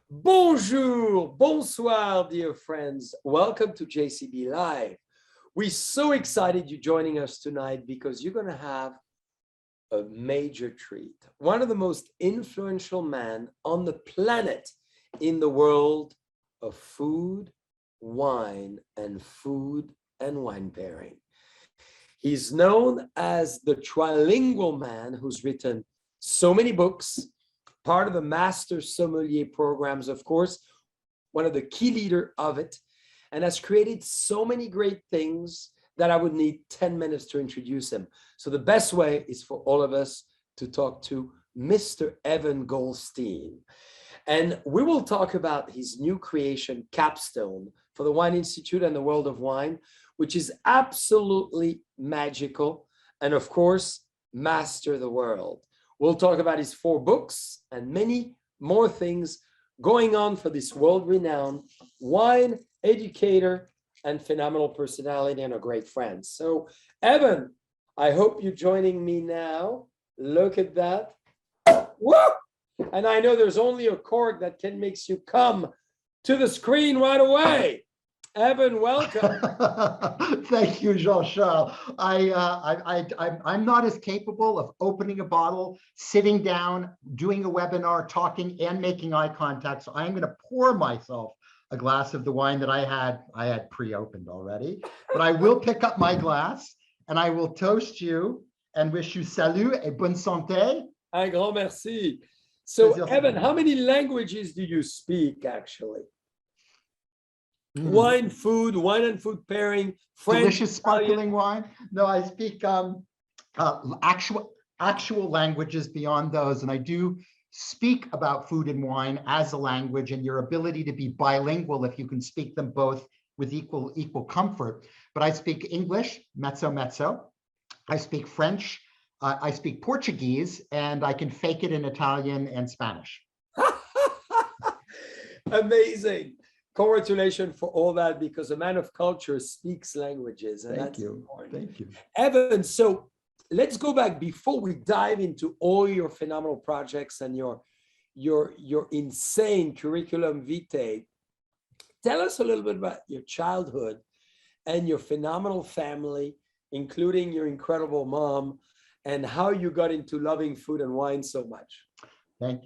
Bonjour, bonsoir, dear friends. Welcome to JCB Live. We're so excited you're joining us tonight because you're going to have a major treat. One of the most influential men on the planet in the world of food, wine, and wine pairing. He's known as the trilingual man who's written so many books, part of the Master Sommelier programs, of course, one of the key leader of it, and has created so many great things that I would need 10 minutes to introduce him. So the best way is for all of us to talk to Mr. Evan Goldstein. And we will talk about his new creation, Capstone, for the Wine Institute and the World of Wine, which is absolutely magical. And of course, Master the World. We'll talk about his 4 books and many more things going on for this world-renowned wine educator and phenomenal personality and a great friend. So, Evan, I hope you're joining me now. Look at that. Woo! And I know there's only a cork that can make you come to the screen right away. Evan, welcome. Thank you, Jean-Charles. I'm not as capable of opening a bottle, sitting down, doing a webinar, talking, and making eye contact. So I'm going to pour myself a glass of the wine that I had pre-opened already. But I will pick up my glass and I will toast you and wish you salut et bonne santé. Un grand merci. So, Evan, how many languages do you speak actually? Wine and food pairing, French, delicious sparkling wine. No, I speak actual languages beyond those, and I do speak about food and wine as a language, and your ability to be bilingual if you can speak them both with equal comfort. But I speak English, mezzo. I speak French, I speak Portuguese, and I can fake it in Italian and Spanish. Amazing. Congratulations for all that, because a man of culture speaks languages. And Thank you. Thank you. Evan, so let's go back before we dive into all your phenomenal projects and your insane curriculum vitae. Tell us a little bit about your childhood and your phenomenal family, including your incredible mom, and how you got into loving food and wine so much.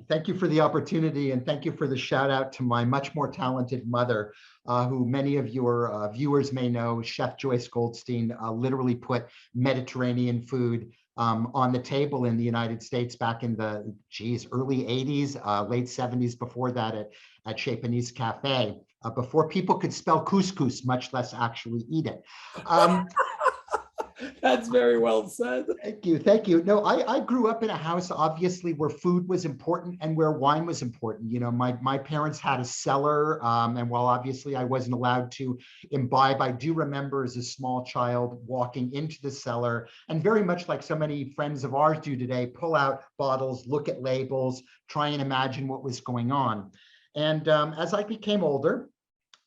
Thank you for the opportunity, and thank you for the shout out to my much more talented mother, who many of your viewers may know, Chef Joyce Goldstein, literally put Mediterranean food on the table in the United States back in the early 80s, late 70s, before that at Chez Panisse Cafe, before people could spell couscous, much less actually eat it. That's very well said. Thank you. Thank you. No, I grew up in a house, obviously, where food was important and where wine was important. You know, my parents had a cellar, and while obviously I wasn't allowed to imbibe, I do remember as a small child walking into the cellar and, very much like so many friends of ours do today, pull out bottles, look at labels, try and imagine what was going on. And as I became older,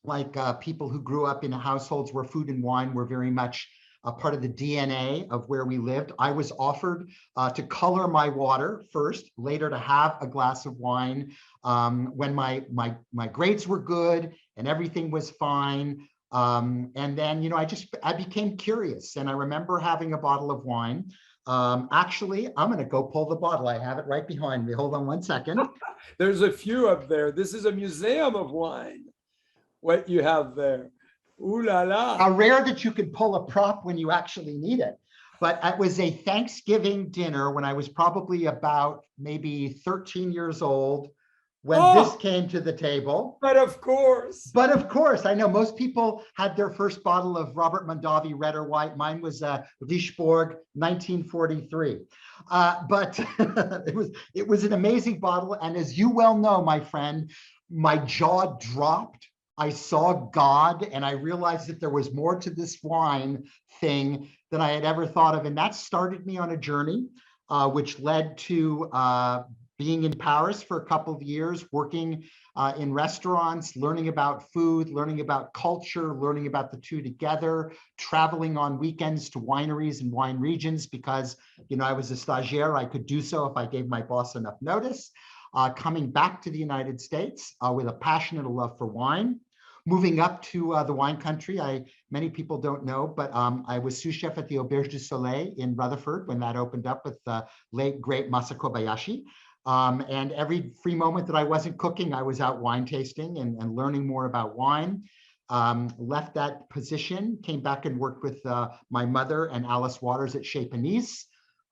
like people who grew up in households where food and wine were very much a part of the DNA of where we lived, I was offered to color my water first, later to have a glass of wine when my grades were good and everything was fine. And then, you know, I became curious, and I remember having a bottle of wine. Actually, I'm going to go pull the bottle. I have it right behind me. Hold on one second. There's a few up there. This is a museum of wine. What you have there. Ooh la la. How rare that you can pull a prop when you actually need it. But it was a Thanksgiving dinner when I was probably about maybe 13 years old when this came to the table. But of course. I know most people had their first bottle of Robert Mondavi, red or white. Mine was Richebourg, 1943. But it was an amazing bottle. And as you well know, my friend, my jaw dropped. I saw God, and I realized that there was more to this wine thing than I had ever thought of. And that started me on a journey, which led to being in Paris for a couple of years, working in restaurants, learning about food, learning about culture, learning about the two together, traveling on weekends to wineries and wine regions because, you know, I was a stagiaire. I could do so if I gave my boss enough notice. coming back to the United States with a passionate love for wine. Moving up to the wine country, many people don't know, but I was sous chef at the Auberge du Soleil in Rutherford when that opened up with the late, great Masa Kobayashi. And every free moment that I wasn't cooking, I was out wine tasting and learning more about wine. Left that position, came back and worked with my mother and Alice Waters at Chez Panisse.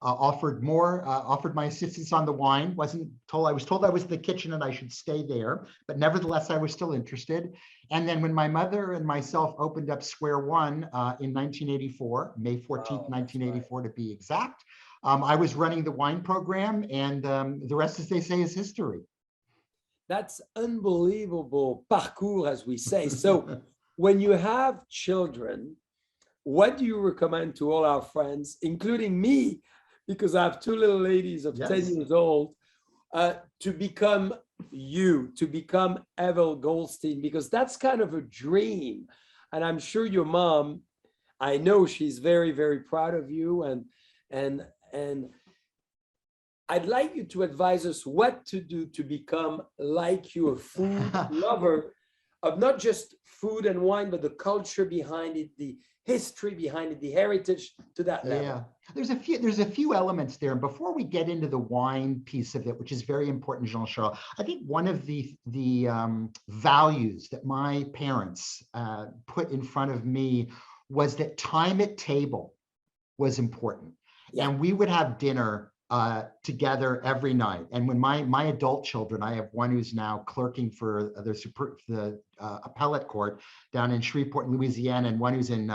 Offered my assistance on the wine. I was told I was in the kitchen and I should stay there, but nevertheless, I was still interested. And then when my mother and myself opened up Square One in 1984, May 14th, 1984 to be exact, I was running the wine program, and the rest, as they say, is history. That's unbelievable parcours, as we say. So when you have children, what do you recommend to all our friends, including me, because I have two little ladies of 10 years old, to become to become Evel Goldstein, because that's kind of a dream. And I'm sure your mom, I know she's very, very proud of you. And I'd like you to advise us what to do to become like you, a food lover of not just food and wine, but the culture behind it, the history behind it, the heritage to that level. Yeah, there's a few elements there. And before we get into the wine piece of it, which is very important, Jean-Charles, I think one of the values that my parents put in front of me was that time at table was important. Yeah. And we would have dinner together every night. And when my adult children, I have one who's now clerking for the appellate court down in Shreveport, Louisiana, and one who's in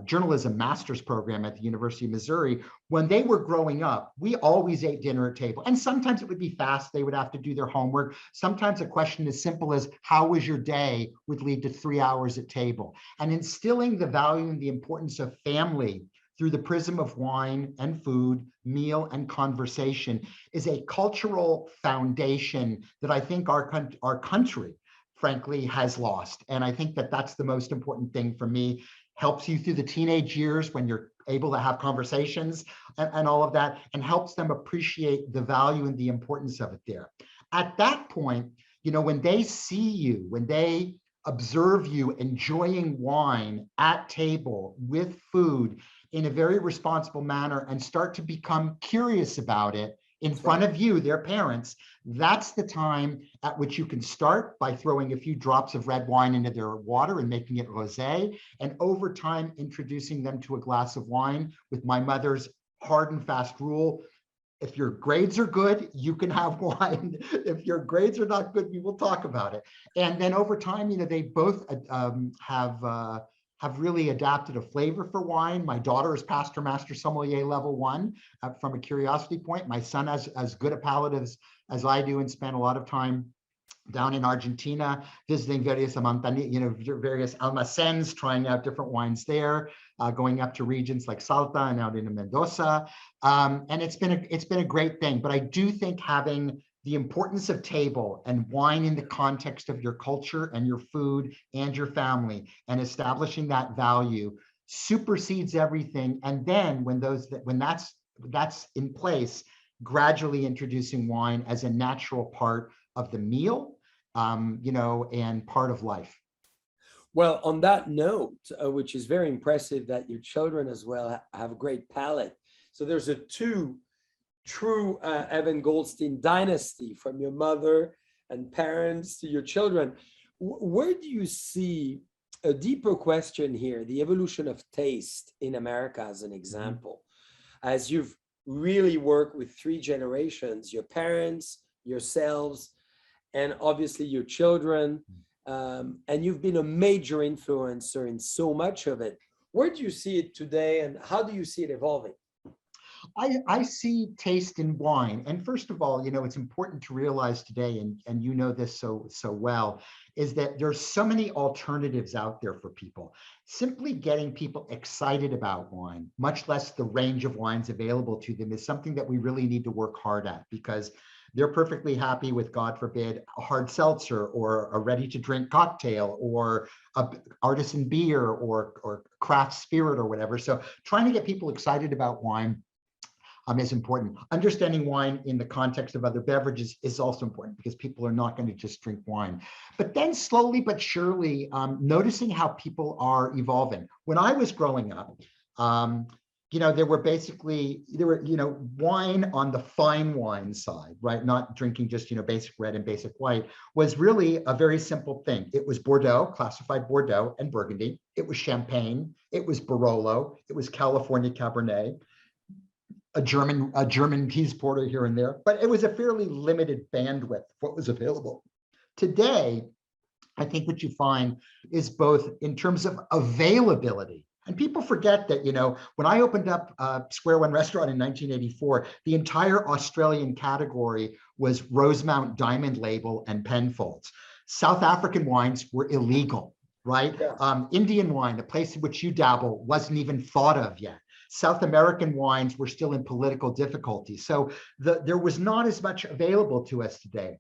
journalism master's program at the University of Missouri. When they were growing up, we always ate dinner at table. And sometimes it would be fast. They would have to do their homework. Sometimes a question as simple as, how was your day, would lead to 3 hours at table. And instilling the value and the importance of family through the prism of wine and food, meal and conversation is a cultural foundation that I think our country, frankly, has lost. And I think that that's the most important thing for me. Helps you through the teenage years when you're able to have conversations and all of that, and helps them appreciate the value and the importance of it there. At that point, when they see you, when they observe you enjoying wine at table with food in a very responsible manner and start to become curious about it in front of you, their parents, that's the time at which you can start by throwing a few drops of red wine into their water and making it rosé, and over time introducing them to a glass of wine with my mother's hard and fast rule. If your grades are good, you can have wine. If your grades are not good, we will talk about it. And then over time, they both have really adapted a flavor for wine. My daughter has passed her Master Sommelier level 1 from a curiosity point. My son has as good a palate as I do, and spent a lot of time down in Argentina, visiting various various almacenes, trying out different wines there, going up to regions like Salta and out into Mendoza. And it's been a great thing. But I do think having the importance of table and wine in the context of your culture and your food and your family, and establishing that value supersedes everything. And then when that's in place, gradually introducing wine as a natural part of the meal, and part of life. Well, on that note, which is very impressive that your children as well have a great palate. So there's a true Evan Goldstein dynasty, from your mother and parents to your children. Where do you see a deeper question here, the evolution of taste in America as an example, as you've really worked with 3 generations, your parents, yourselves, and obviously your children, and you've been a major influencer in so much of it. Where do you see it today, and how do you see it evolving? I see taste in wine. And first of all, it's important to realize today, and you know this so well, is that there's so many alternatives out there for people. Simply getting people excited about wine, much less the range of wines available to them, is something that we really need to work hard at, because they're perfectly happy with, God forbid, a hard seltzer or a ready-to-drink cocktail or a artisan beer or craft spirit or whatever. So trying to get people excited about wine. is important. Understanding wine in the context of other beverages is also important because people are not going to just drink wine. But then slowly but surely, noticing how people are evolving. When I was growing up, there were, wine on the fine wine side, right? Not drinking just, basic red and basic white was really a very simple thing. It was Bordeaux, classified Bordeaux and Burgundy. It was Champagne. It was Barolo. It was California Cabernet, a German Pease Porter here and there, but it was a fairly limited bandwidth of what was available. Today, I think what you find is both in terms of availability. And people forget that, when I opened up Square One Restaurant in 1984, the entire Australian category was Rosemount Diamond Label and Penfolds. South African wines were illegal, right? Yeah. Indian wine, a place in which you dabble, wasn't even thought of yet. South American wines were still in political difficulty. So there was not as much available to us today.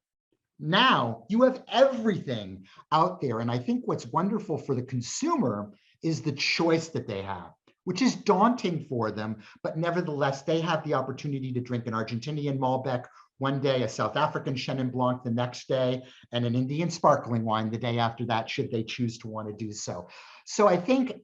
Now you have everything out there. And I think what's wonderful for the consumer is the choice that they have, which is daunting for them, but nevertheless, they have the opportunity to drink an Argentinian Malbec one day, a South African Chenin Blanc the next day, and an Indian sparkling wine the day after that, should they choose to want to do so. So I think,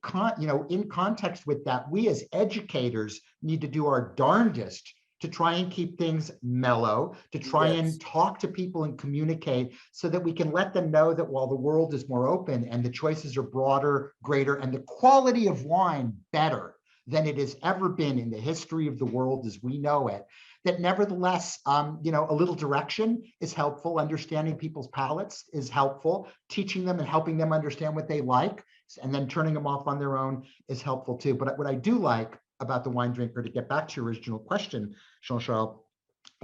in context with that, we as educators need to do our darndest to try and keep things mellow, to try and talk to people and communicate so that we can let them know that while the world is more open and the choices are broader, greater, and the quality of wine better than it has ever been in the history of the world as we know it, that nevertheless, a little direction is helpful. Understanding people's palates is helpful. Teaching them and helping them understand what they like and then turning them off on their own is helpful too. But what I do like about the wine drinker, to get back to your original question, Jean-Charles,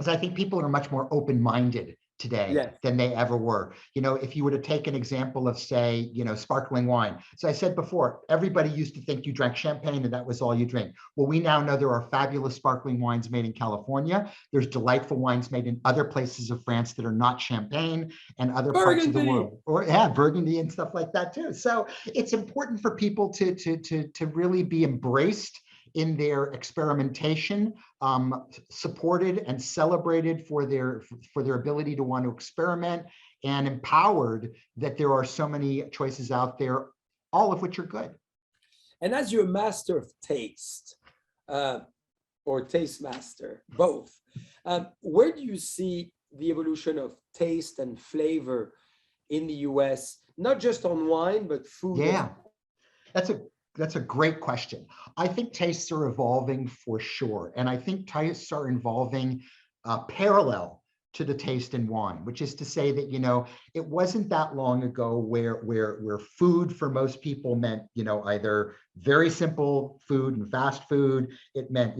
is I think people are much more open-minded today than they ever were. If you were to take an example of, say, sparkling wine. So I said before, everybody used to think you drank champagne and that was all you drink. Well, we now know there are fabulous sparkling wines made in California. There's delightful wines made in other places of France that are not champagne and other parts of the world. Or Burgundy and stuff like that too. So it's important for people to really be embraced in their experimentation, supported and celebrated for their ability to want to experiment, and empowered that there are so many choices out there, all of which are good. And as you're a master of taste, or taste master, both, where do you see the evolution of taste and flavor in the US, not just on wine, but food? Yeah, that's a great question. I think tastes are evolving for sure. And I think tastes are evolving parallel to the taste in wine, which is to say that, it wasn't that long ago where food for most people meant, either very simple food and fast food. It meant,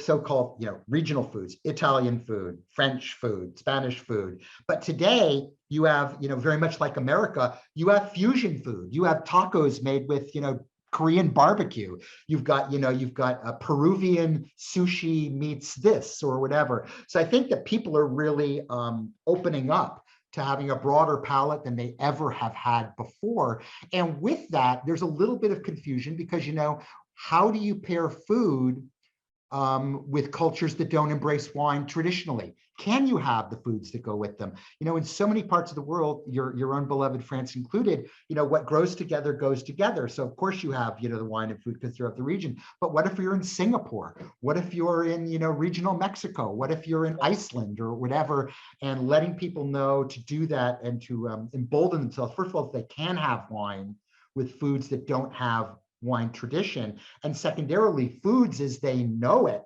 so-called, regional foods, Italian food, French food, Spanish food. But today you have, very much like America, you have fusion food. You have tacos made with, Korean barbecue. You've got a Peruvian sushi meets this or whatever. So I think that people are really opening up to having a broader palette than they ever have had before. And with that, there's a little bit of confusion because, how do you pair food with cultures that don't embrace wine traditionally? Can you have the foods that go with them? In so many parts of the world, your own beloved France included, what grows together goes together. So of course you have, the wine and food because they're of the region. But what if you're in Singapore? What if you're in, regional Mexico? What if you're in Iceland or whatever? And letting people know to do that and to embolden themselves. First of all, they can have wine with foods that don't have wine tradition, and secondarily, foods as they know it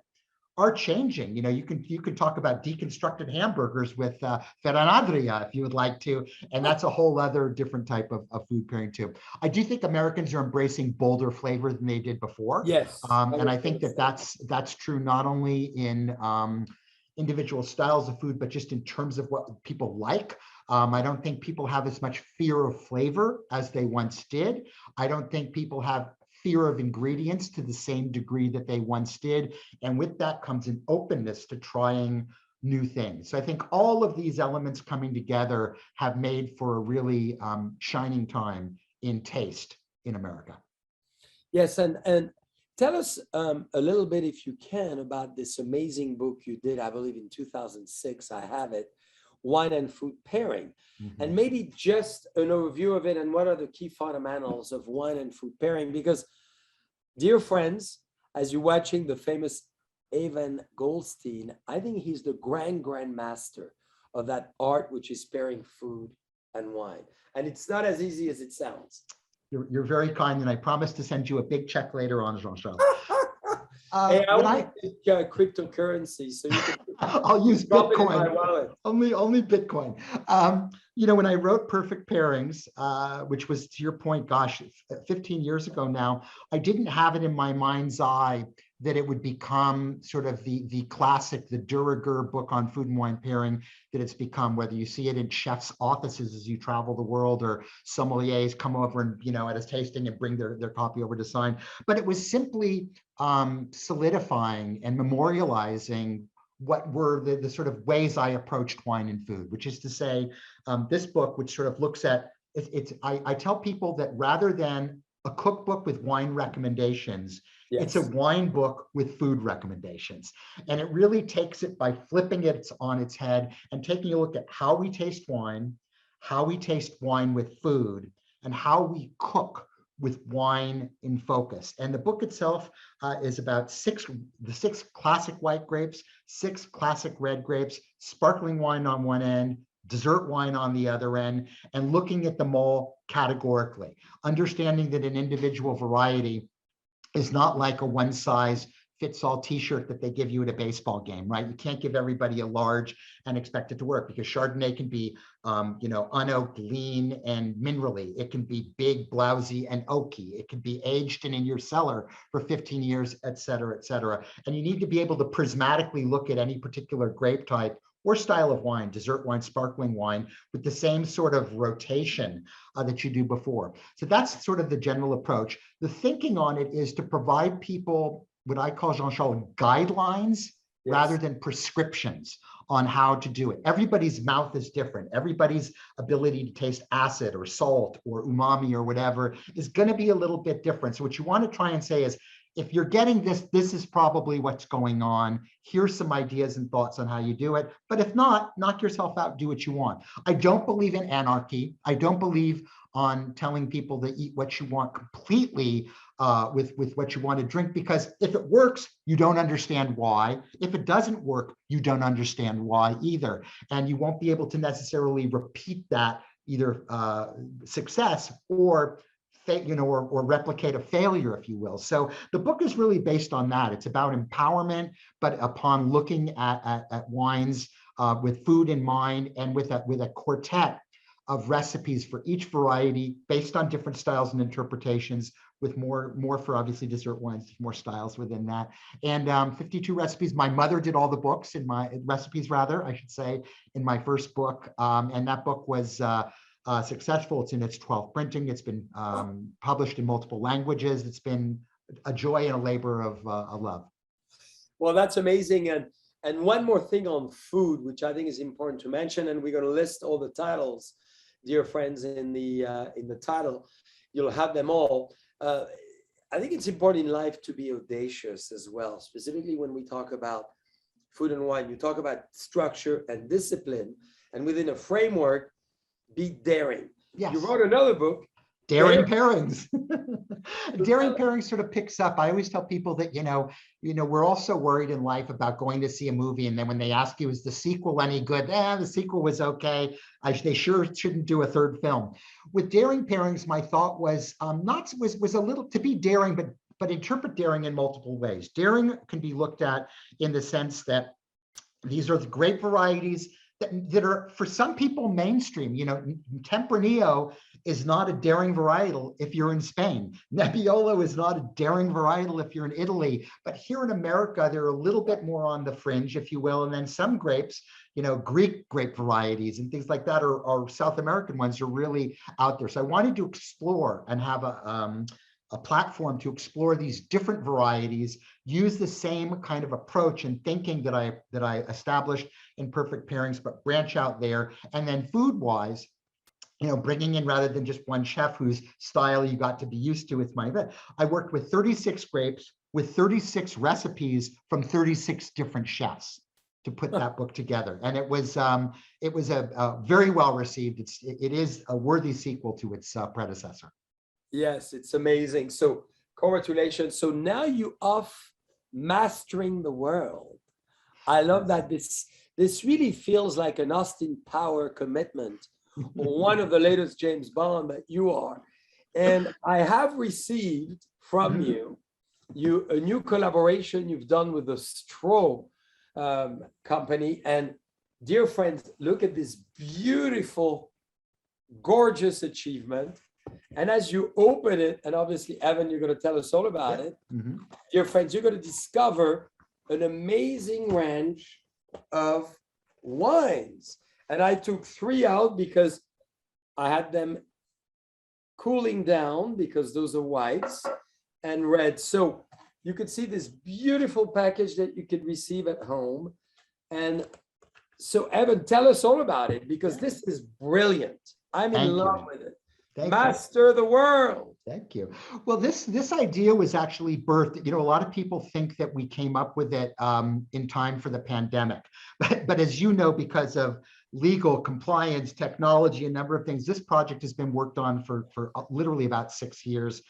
are changing. You can talk about deconstructed hamburgers with Ferran Adria if you would like to, and that's a whole other different type of food pairing too. I do think Americans are embracing bolder flavor than they did before. Yes, and I think that's true not only in individual styles of food, but just in terms of what people like. I don't think people have as much fear of flavor as they once did. I don't think people have fear of ingredients to the same degree that they once did. And with that comes an openness to trying new things. So I think all of these elements coming together have made for a really shining time in taste in America. Yes, and Tell us a little bit, if you can, about this amazing book you did, I believe in 2006, I have it, Wine and Food Pairing. And Mhm. maybe just an overview of it and what are the key fundamentals of wine and food pairing. Because, dear friends, as you're watching the famous Evan Goldstein, I think he's the grand master of that art, which is pairing food and wine. And it's not as easy as it sounds. You're very kind, and I promise to send you a big check later on, Jean-Charles. Hey, I When only I take cryptocurrency, so you can I'll use drop it in my Bitcoin. wallet. Only Bitcoin. When I wrote Perfect Pairings, which was, to your point, gosh, 15 years ago now, I didn't have it in my mind's eye that it would become sort of the classic, the de rigueur book on food and wine pairing that it's become, whether you see it in chefs' offices as you travel the world, or sommeliers come over and, at a tasting and bring their copy over to sign. But it was simply solidifying and memorializing what were the sort of ways I approached wine and food, which is to say, this book, which sort of looks at, I tell people that rather than a cookbook with wine recommendations, it's a Yes. wine book with food recommendations. And it really takes it by flipping it on its head and taking a look at how we taste wine, how we taste wine with food, and how we cook with wine in focus. And the book itself is about the six classic white grapes, six classic red grapes, sparkling wine on one end, dessert wine on the other end, and looking at them all categorically, understanding that an individual variety is not like a one size fits all t-shirt that they give you at a baseball game, right? You can't give everybody a large and expect it to work, because Chardonnay can be, unoaked, lean, and minerally. It can be big, blousy, and oaky. It can be aged and in your cellar for 15 years, et cetera, et cetera. And you need to be able to prismatically look at any particular grape type or style of wine, dessert wine, sparkling wine, with the same sort of rotation that you do before. So that's sort of the general approach. The thinking on it is to provide people what I call, Jean-Charles, guidelines rather Yes. than prescriptions on how to do it. Everybody's mouth is different. Everybody's ability to taste acid or salt or umami or whatever is going to be a little bit different. So what you want to try and say is, if you're getting this, this is probably what's going on. Here's some ideas and thoughts on how you do it. But if not, knock yourself out, do what you want. I don't believe in anarchy. I don't believe on telling people to eat what you want completely with what you want to drink, because if it works, you don't understand why. If it doesn't work, you don't understand why either. And you won't be able to necessarily repeat that, either success or or replicate a failure, if you will. So the book is really based on that. It's about empowerment, but upon looking at wines with food in mind, and with a quartet of recipes for each variety based on different styles and interpretations, with more for obviously dessert wines, more styles within that. And 52 recipes. My mother did all the books in my recipes, rather, I should say, in my first book. And that book was successful. It's in its 12th printing. It's been published in multiple languages. It's been a joy and a labor of love. Well, that's amazing. And one more thing on food, which I think is important to mention, and we're going to list all the titles, dear friends, in the title. You'll have them all. I think it's important in life to be audacious as well, specifically when we talk about food and wine. You talk about structure and discipline, and within a framework, be daring. Yes. You wrote another book, Daring Pairings. Daring Pairings sort of picks up. I always tell people that, we're also worried in life about going to see a movie, and then when they ask you, is the sequel any good? The sequel was okay. They sure shouldn't do a third film. With Daring Pairings, my thought was was a little to be daring, but interpret daring in multiple ways. Daring can be looked at in the sense that these are the grape varieties that are, for some people, mainstream. Tempranillo is not a daring varietal if you're in Spain. Nebbiolo is not a daring varietal if you're in Italy. But here in America, they're a little bit more on the fringe, if you will. And then some grapes, Greek grape varieties and things like that, or South American ones, are really out there. So I wanted to explore and have a platform to explore these different varieties, use the same kind of approach and thinking that I established in Perfect Pairings, but branch out there. And then food-wise, bringing in, rather than just one chef whose style you got to be used to with my event, I worked with 36 grapes, with 36 recipes from 36 different chefs to put that book together. And it was a very well received. It is a worthy sequel to its predecessor. Yes, it's amazing. So congratulations. So now you off mastering the world. I love that this really feels like an Austin Power commitment, or one of the latest James Bond that you are. And I have received from you a new collaboration you've done with the Straw company. And dear friends, look at this beautiful, gorgeous achievement. And as you open it, and obviously, Evan, you're going to tell us all about it. Dear friends, you're going to discover an amazing range of wines. And I took 3 out because I had them cooling down, because those are whites and reds. So you could see this beautiful package that you could receive at home. And so, Evan, tell us all about it, because this is brilliant. I'm in love with it. Master the world. Thank you. Well, this idea was actually birthed. A lot of people think that we came up with it in time for the pandemic, but as you know, because of legal compliance, technology, a number of things, this project has been worked on for literally about 6 years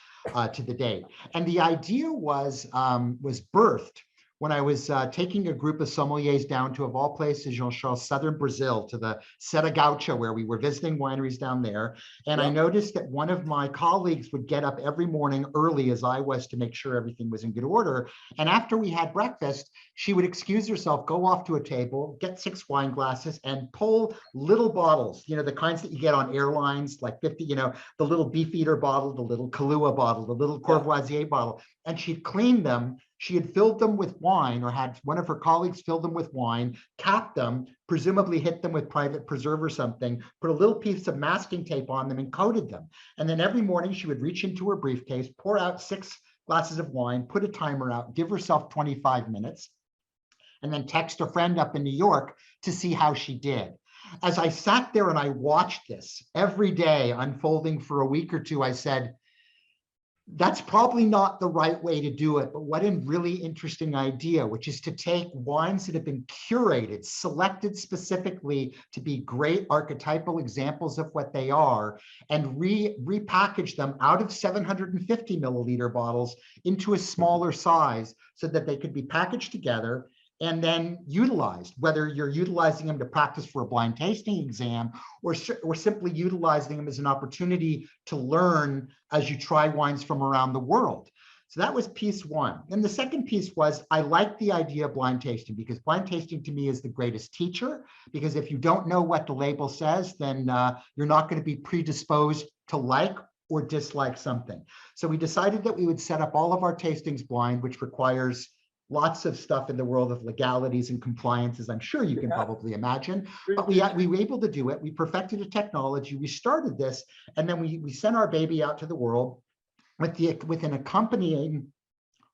to the date. And the idea was birthed when I was taking a group of sommeliers down to, of all places, Jean-Charles, southern Brazil, to the Serra Gaúcha, where we were visiting wineries down there. And I noticed that one of my colleagues would get up every morning early, as I was, to make sure everything was in good order. And after we had breakfast, she would excuse herself, go off to a table, get 6 wine glasses, and pull little bottles, the kinds that you get on airlines, like 50, the little Beefeater bottle, the little Kahlua bottle, the little Courvoisier bottle. And she'd clean them. She had filled them with wine, or had one of her colleagues fill them with wine, capped them, presumably hit them with private preserve or something, put a little piece of masking tape on them and coated them. And then every morning she would reach into her briefcase, pour out 6 glasses of wine, put a timer out, give herself 25 minutes, and then text a friend up in New York to see how she did. As I sat there and I watched this every day unfolding for a week or two, I said, that's probably not the right way to do it, but what a really interesting idea, which is to take wines that have been curated, selected specifically to be great archetypal examples of what they are, and repackage them out of 750 milliliter bottles into a smaller size so that they could be packaged together and then utilized, whether you're utilizing them to practice for a blind tasting exam or simply utilizing them as an opportunity to learn as you try wines from around the world. So that was piece one. And the second piece was, I like the idea of blind tasting, because blind tasting to me is the greatest teacher, because if you don't know what the label says, then you're not going to be predisposed to like or dislike something. So we decided that we would set up all of our tastings blind, which requires lots of stuff in the world of legalities and compliances, I'm sure you can probably imagine, but we were able to do it. We perfected a technology, we started this, and then we sent our baby out to the world with an accompanying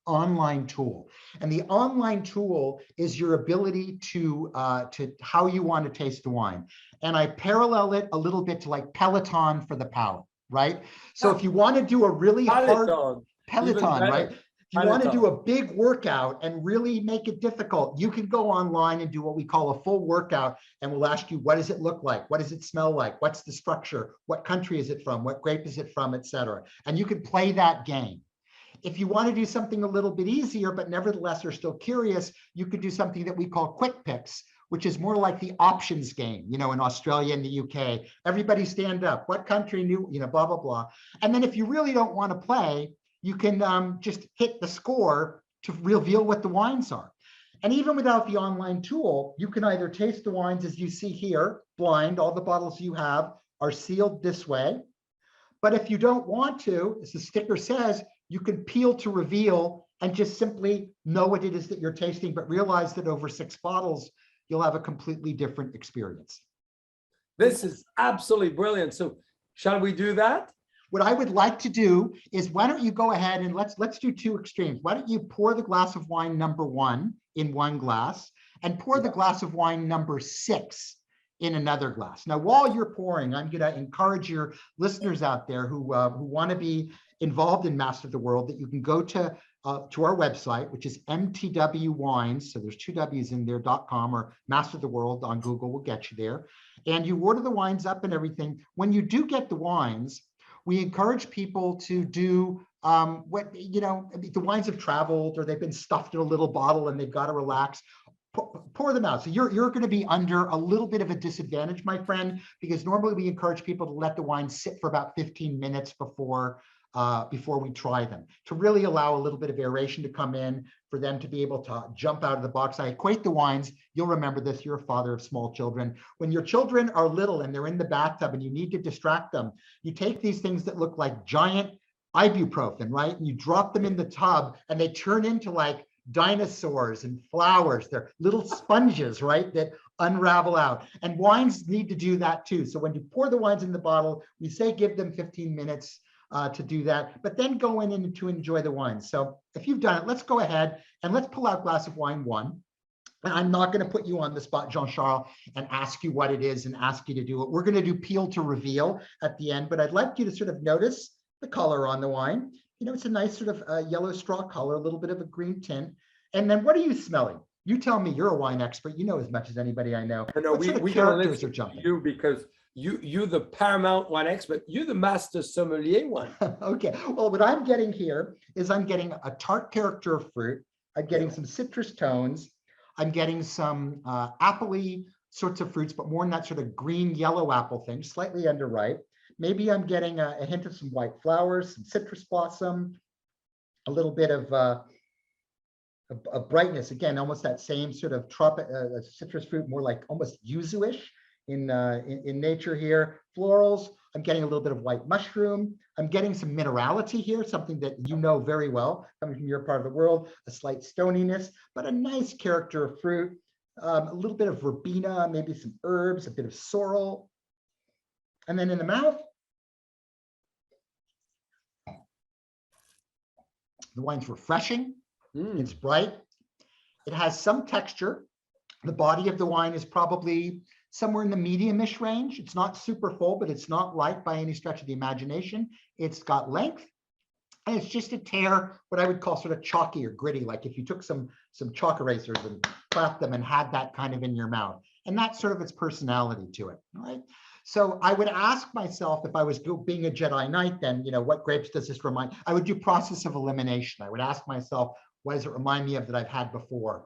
online tool. And the online tool is your ability to how you want to taste the wine. And I parallel it a little bit to like Peloton for the power, right? So if you want to do a really hard Peloton, right? If you want to do a big workout and really make it difficult, you can go online and do what we call a full workout, and we'll ask you, what does it look like? What does it smell like? What's the structure? What country is it from? What grape is it from, et cetera. And you can play that game. If you want to do something a little bit easier, but nevertheless are still curious, you could do something that we call quick picks, which is more like the options game, in Australia and the UK. Everybody stand up. What country knew, blah, blah, blah. And then if you really don't want to play, you can just hit the score to reveal what the wines are. And even without the online tool, you can either taste the wines as you see here, blind, all the bottles you have are sealed this way. But if you don't want to, as the sticker says, you can peel to reveal and just simply know what it is that you're tasting, but realize that over 6 bottles, you'll have a completely different experience. This is absolutely brilliant. So shall we do that? What I would like to do is, why don't you go ahead and let's do 2 extremes. Why don't you pour the glass of wine number 1 in one glass and pour the glass of wine number 6 in another glass. Now, while you're pouring, I'm going to encourage your listeners out there who want to be involved in Master of the World that you can go to to our website, which is MTW Wines. So there's two W's in there, .com, or Master of the World on Google will get you there. And you order the wines up and everything. When you do get the wines, we encourage people to do what, the wines have traveled or they've been stuffed in a little bottle and they've got to relax. Pour them out. So you're going to be under a little bit of a disadvantage, my friend, because normally we encourage people to let the wine sit for about 15 minutes before we try them, to really allow a little bit of aeration to come in, for them to be able to jump out of the box. I equate the wines. You'll remember this. You're a father of small children. When your children are little and they're in the bathtub and you need to distract them, you take these things that look like giant ibuprofen, right? And you drop them in the tub and they turn into like dinosaurs and flowers. They're little sponges, right, that unravel out. And wines need to do that too. So when you pour the wines in the bottle, we say give them 15 minutes to do that, but then go in and to enjoy the wine. So if you've done it, let's go ahead and let's pull out glass of wine one. And I'm not going to put you on the spot, Jean-Charles, and ask you what it is and ask you to do it. We're going to do peel to reveal at the end, but I'd like you to sort of notice the color on the wine. It's a nice sort of yellow straw color, a little bit of a green tint. And then what are you smelling? You tell me. You're a wine expert. You know as much as anybody I know. No, what sort of we characters are jumping? You, because you the paramount wine expert. You're the master sommelier one. Okay. Well, what I'm getting here is I'm getting a tart character of fruit. I'm getting some citrus tones. I'm getting some appley sorts of fruits, but more in that sort of green yellow apple thing, slightly underripe. Maybe I'm getting a hint of some white flowers, some citrus blossom, a little bit of a brightness. Again, almost that same sort of tropic citrus fruit, more like almost yuzu-ish in nature here. Florals. I'm getting a little bit of white mushroom. I'm getting some minerality here, something that you know very well, coming from your part of the world, a slight stoniness, but a nice character of fruit, a little bit of verbena, maybe some herbs, a bit of sorrel. And then in the mouth, the wine's refreshing. It's bright. It has some texture. The body of the wine is probably somewhere in the medium-ish range. It's not super full, but it's not light by any stretch of the imagination. It's got length, and it's just a tear, what I would call sort of chalky or gritty, like if you took some chalk erasers and clapped them and had that kind of in your mouth. And that's sort of its personality to it, all right? So I would ask myself, if I was being a Jedi Knight, then, what grapes does this remind? I would do process of elimination. I would ask myself, what does it remind me of that I've had before?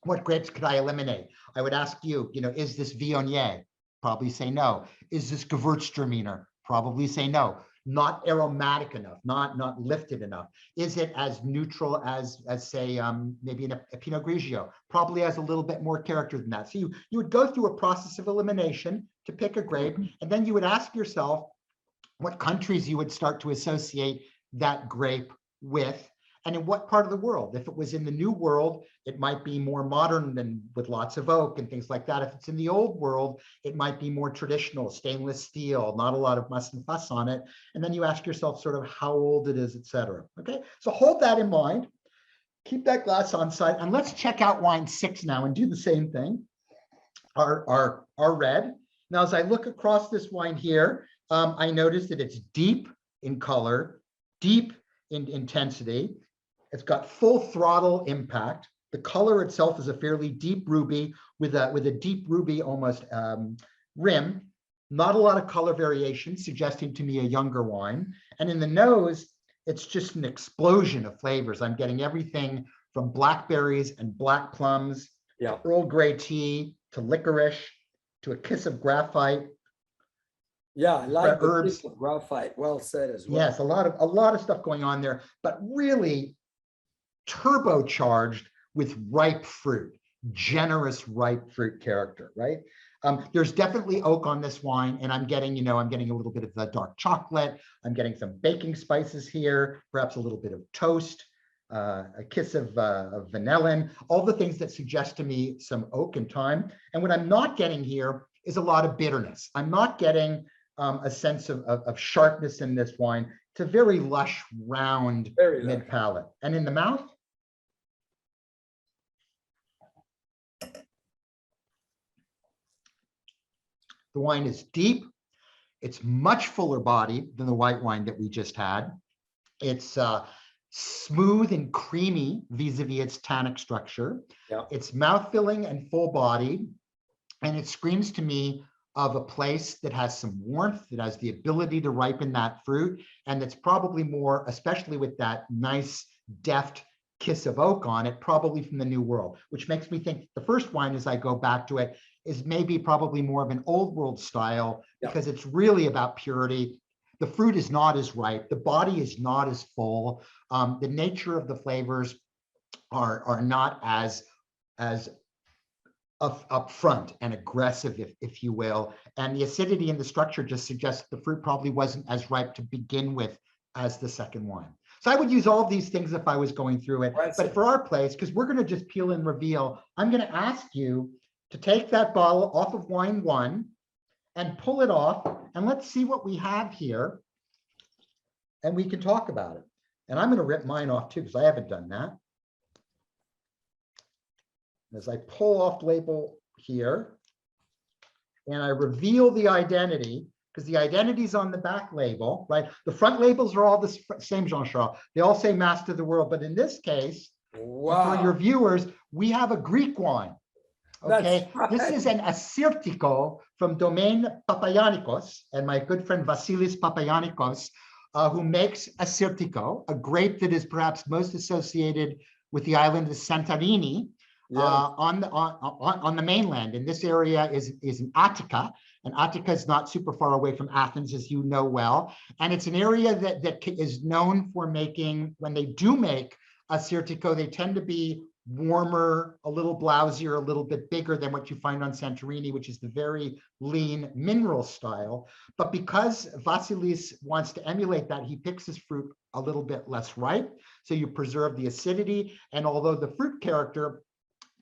What grapes could I eliminate? I would ask you, is this Viognier? Probably say no. Is this Gewürztraminer? Probably say no. Not aromatic enough, not lifted enough. Is it as neutral as say, maybe a Pinot Grigio? Probably has a little bit more character than that. So you would go through a process of elimination to pick a grape, and then you would ask yourself what countries you would start to associate that grape with, and in what part of the world. If it was in the New World, it might be more modern and with lots of oak and things like that. If it's in the Old World, it might be more traditional, stainless steel, not a lot of muss and fuss on it. And then you ask yourself sort of how old it is, et cetera. Okay, so hold that in mind. Keep that glass on side, and let's check out wine 6 now and do the same thing. Our red. Now, as I look across this wine here, I notice that it's deep in color, deep in intensity. It's got full throttle impact. The color itself is a fairly deep ruby with a deep ruby almost rim. Not a lot of color variation, suggesting to me a younger wine. And in the nose, it's just an explosion of flavors. I'm getting everything from blackberries and black plums, to Earl Grey tea, to licorice, to a kiss of graphite. Yeah, I like the herbs. kiss of graphite. Well said as well. Yes, a lot of stuff going on there, but really turbocharged with ripe fruit, generous ripe fruit character, right? There's definitely oak on this wine, and I'm getting a little bit of the dark chocolate. I'm getting some baking spices here, perhaps a little bit of toast, a kiss of vanillin, all the things that suggest to me some oak and thyme. And what I'm not getting here is a lot of bitterness. I'm not getting a sense of sharpness in this wine. It's a very lush, round mid palate. And in the mouth, the wine is deep. It's much fuller body than the white wine that we just had. It's smooth and creamy vis-a-vis its tannic structure. Yeah. It's mouth-filling and full-bodied, and it screams to me of a place that has some warmth, that has the ability to ripen that fruit, and that's probably more, especially with that nice, deft kiss of oak on it, probably from the New World, which makes me think the first wine, as I go back to it, is maybe probably more of an old world style, because it's really about purity. The fruit is not as ripe. The body is not as full. The nature of the flavors are not as upfront and aggressive, if you will. And the acidity in the structure just suggests the fruit probably wasn't as ripe to begin with as the second wine. So I would use all of these things if I was going through it. But for our place, because we're going to just peel and reveal, I'm going to ask you to take that bottle off of wine 1 and pull it off. And let's see what we have here. And we can talk about it. And I'm going to rip mine off too, because I haven't done that. As I pull off label here, and I reveal the identity, because the identity is on the back label, right? The front labels are all the same, Jean-Charles. They all say Master of the World, but in this case, for your viewers, we have a Greek wine. Okay, right. This is an Assyrtiko from Domaine Papayanikos, and my good friend Vasilis Papayanikos, who makes Assyrtiko, a grape that is perhaps most associated with the island of Santorini. On the mainland, and this area is in Attica, and Attica is not super far away from Athens, as you know well, and it's an area that is known for making, when they do make Assyrtiko, they tend to be warmer, a little blousier, a little bit bigger than what you find on Santorini, which is the very lean mineral style. But because Vasilis wants to emulate that, he picks his fruit a little bit less ripe, so you preserve the acidity, and although the fruit character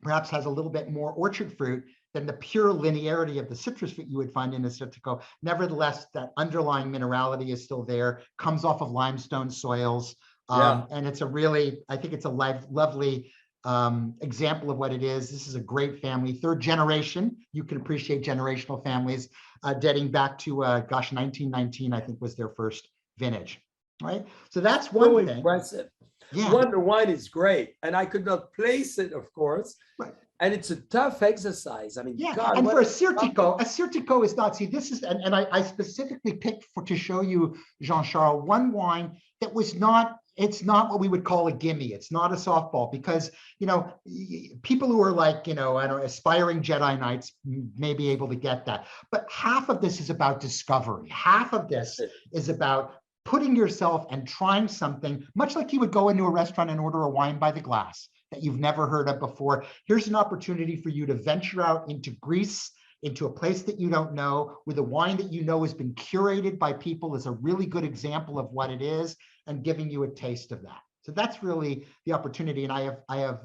perhaps has a little bit more orchard fruit than the pure linearity of the citrus fruit you would find in Assyrtiko. Nevertheless, that underlying minerality is still there, comes off of limestone soils. And it's a really, I think it's a lovely example of what it is. This is a great family, 3rd generation. You can appreciate generational families dating back to, 1919, I think was their first vintage, right? So that's one thing. Impressive. Yeah. Wonder wine is great, and I could not place it, of course. Right. And it's a tough exercise. I mean, yeah. God, and for Assyrtiko is not. See, this is, and I specifically picked to show you, Jean-Charles, one wine that was not. It's not what we would call a gimme. It's not a softball, because people who are like I don't know, aspiring Jedi Knights may be able to get that. But half of this is about discovery. Half of this is about putting yourself and trying something, much like you would go into a restaurant and order a wine by the glass that you've never heard of before. Here's an opportunity for you to venture out into Greece, into a place that you don't know, with a wine that has been curated by people as a really good example of what it is, and giving you a taste of that. So that's really the opportunity. And I have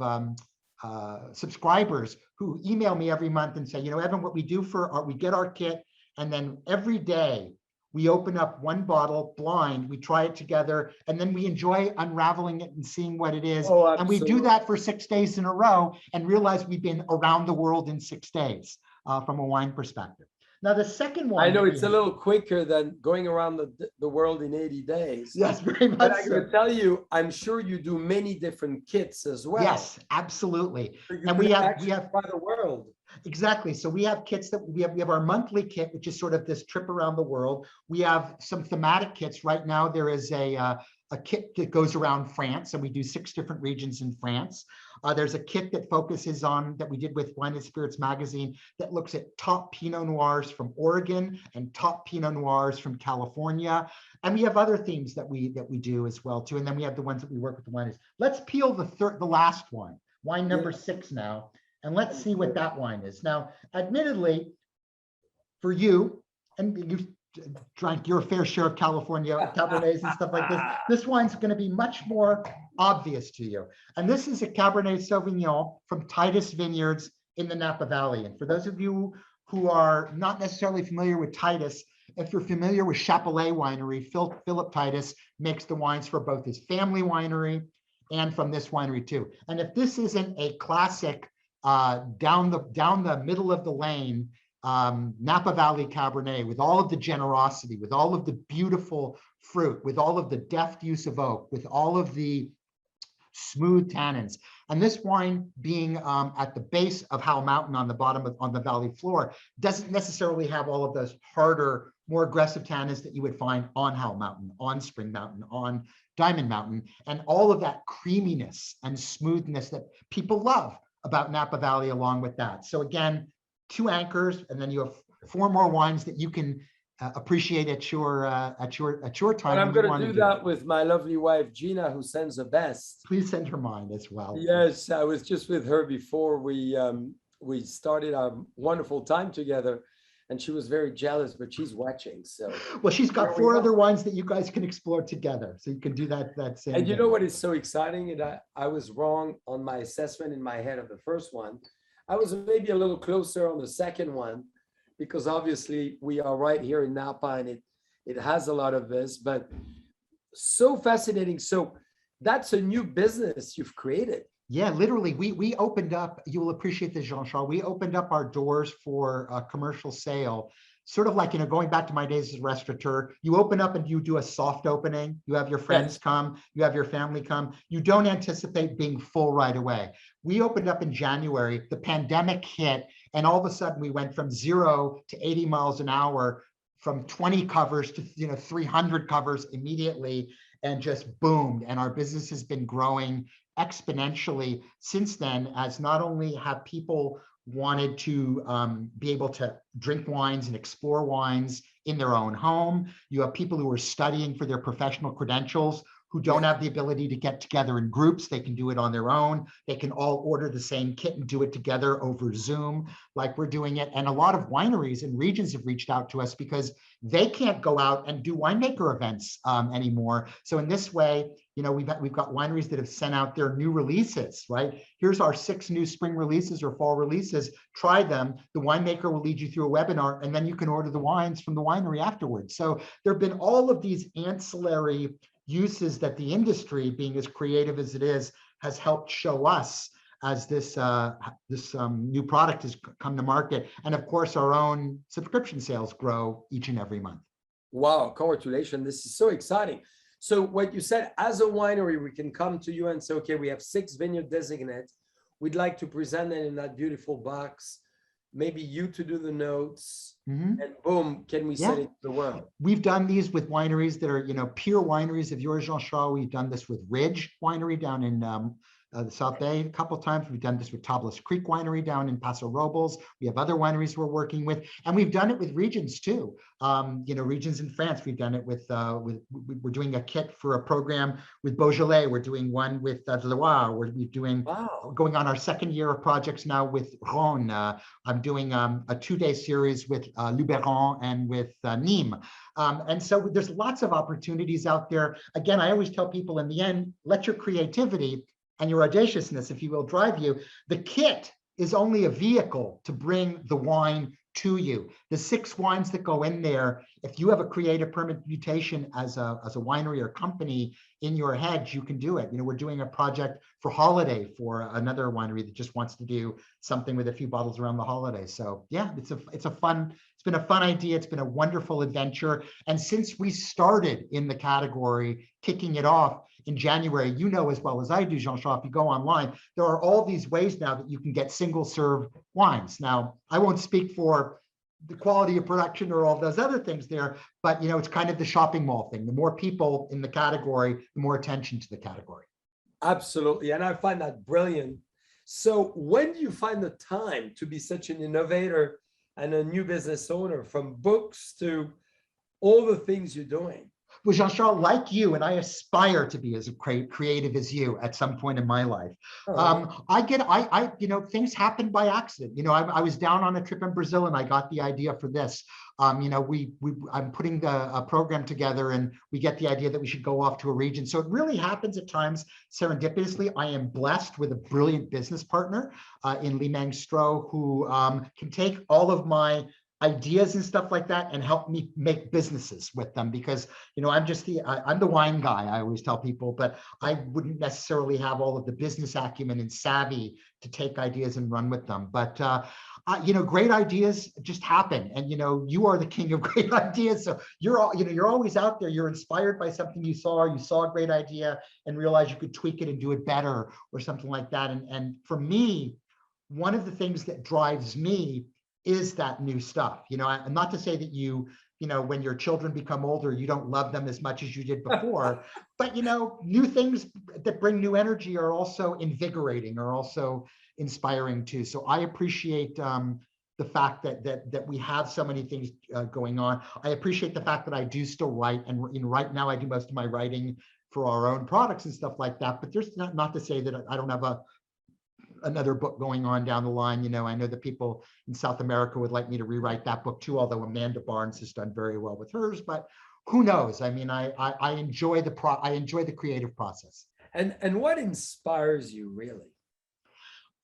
subscribers who email me every month and say, Evan, what we do we get our kit, and then every day, we open up one bottle blind, we try it together, and then we enjoy unraveling it and seeing what it is. Oh, and we do that for 6 days in a row and realize we've been around the world in 6 days from a wine perspective. Now, the second one. I know it's a little quicker than going around the world in 80 days. Yes, very much. But I can tell you, I'm sure you do many different kits as well. Yes, absolutely. So and we have by the world. Exactly. So we have kits that we have our monthly kit, which is sort of this trip around the world. We have some thematic kits. Right now, there is a kit that goes around France, and we do 6 different regions in France. There's a kit that focuses on, that we did with Wine and Spirits magazine, that looks at top Pinot Noirs from Oregon and top Pinot Noirs from California. And we have other themes that we do as well too. And then we have the ones that we work with the wineries. Let's peel the last one, wine number 6 now. And let's see what that wine is. Now, admittedly, for you, and you've drank your fair share of California Cabernets and stuff like this wine's going to be much more obvious to you. And this is a Cabernet Sauvignon from Titus Vineyards in the Napa Valley. And for those of you who are not necessarily familiar with Titus, if you're familiar with Chapelet Winery, Philip Titus makes the wines for both his family winery and from this winery too. And if this isn't a classic down the middle of the lane Napa Valley Cabernet, with all of the generosity, with all of the beautiful fruit, with all of the deft use of oak, with all of the smooth tannins. And this wine being at the base of Howell Mountain on the bottom of on the valley floor doesn't necessarily have all of those harder, more aggressive tannins that you would find on Howell Mountain, on Spring Mountain, on Diamond Mountain, and all of that creaminess and smoothness that people love about Napa Valley along with that. So again, 2 anchors, and then you have 4 more wines that you can appreciate at your time. And I'm going to do that with my lovely wife, Gina, who sends the best. Please send her mine as well. Yes, I was just with her before we started our wonderful time together, and she was very jealous, but she's watching. So well, she's got 4 other wines that you guys can explore together, so you can do that same. And you know what is so exciting? And I was wrong on my assessment in my head of the first one. I was maybe a little closer on the second one, because obviously we are right here in Napa, and it has a lot of this, but so fascinating. So that's a new business you've created. Yeah, literally, we opened up, you will appreciate this, Jean-Charles, we opened up our doors for a commercial sale, sort of like, going back to my days as restaurateur, you open up and you do a soft opening, you have your friends come, you have your family come, you don't anticipate being full right away. We opened up in January, the pandemic hit, and all of a sudden we went from 0 to 80 miles an hour, from 20 covers to 300 covers immediately, and just boomed. And our business has been growing exponentially since then, as not only have people wanted to be able to drink wines and explore wines in their own home. You have people who are studying for their professional credentials who don't have the ability to get together in groups. They can do it on their own. They can all order the same kit and do it together over Zoom, like we're doing it. And a lot of wineries and regions have reached out to us because they can't go out and do winemaker events anymore. So in this way, we've got wineries that have sent out their new releases, right? Here's our 6 new spring releases or fall releases. Try them. The winemaker will lead you through a webinar, and then you can order the wines from the winery afterwards. So there have been all of these ancillary uses that the industry, being as creative as it is, has helped show us as this new product has come to market. And of course, our own subscription sales grow each and every month. Wow, congratulations. This is so exciting. So what you said, as a winery, we can come to you and say, okay, we have 6 vineyard designates. We'd like to present it in that beautiful box. Maybe you to do the notes, and boom, can we send it to the world? We've done these with wineries that are, peer wineries of yours, Jean-Charles. We've done this with Ridge Winery down in the South Bay a couple of times. We've done this with Tablas Creek Winery down in Paso Robles. We have other wineries we're working with, and we've done it with regions too. Regions in France, we've done it with we're doing a kit for a program with Beaujolais. We're doing one with Loire. We're doing going on our 2nd year of projects now with Rhône. I'm doing a 2-day series with Luberon and with Nîmes. And so there's lots of opportunities out there. Again, I always tell people in the end, let your creativity and your audaciousness, if you will, drive you. The kit is only a vehicle to bring the wine to you. The 6 wines that go in there, if you have a creative permutation as a winery or company in your head, you can do it. We're doing a project for holiday for another winery that just wants to do something with a few bottles around the holiday. So yeah, it's been a fun idea. It's been a wonderful adventure. And since we started in the category, kicking it off in January, as well as I do, Jean-Charles, if you go online, there are all these ways now that you can get single serve wines. Now, I won't speak for the quality of production or all those other things there, but it's kind of the shopping mall thing. The more people in the category, the more attention to the category. Absolutely. And I find that brilliant. So when do you find the time to be such an innovator and a new business owner, from books to all the things you're doing? Well, Jean-Charles, like you, and I aspire to be as creative as you at some point in my life. Things happen by accident. I was down on a trip in Brazil and I got the idea for this. I'm putting a program together and we get the idea that we should go off to a region. So it really happens at times serendipitously. I am blessed with a brilliant business partner in Limang Stroh, who can take all of my ideas and stuff like that and help me make businesses with them, because I'm the wine guy, I always tell people, but I wouldn't necessarily have all of the business acumen and savvy to take ideas and run with them. But great ideas just happen, and you are the king of great ideas. So you're always out there. You're inspired by something you saw. You saw a great idea and realized you could tweak it and do it better, or something like that. And for me, one of the things that drives me is that new stuff. And not to say that when your children become older, you don't love them as much as you did before, but new things that bring new energy are also invigorating, are also inspiring too. So I appreciate the fact that we have so many things going on. I appreciate the fact that I do still write, and right now I do most of my writing for our own products and stuff like that. But there's not to say that I don't have another book going on down the line. I know that people in South America would like me to rewrite that book too, although Amanda Barnes has done very well with hers, but who knows? I mean, I enjoy the creative process. And what inspires you really?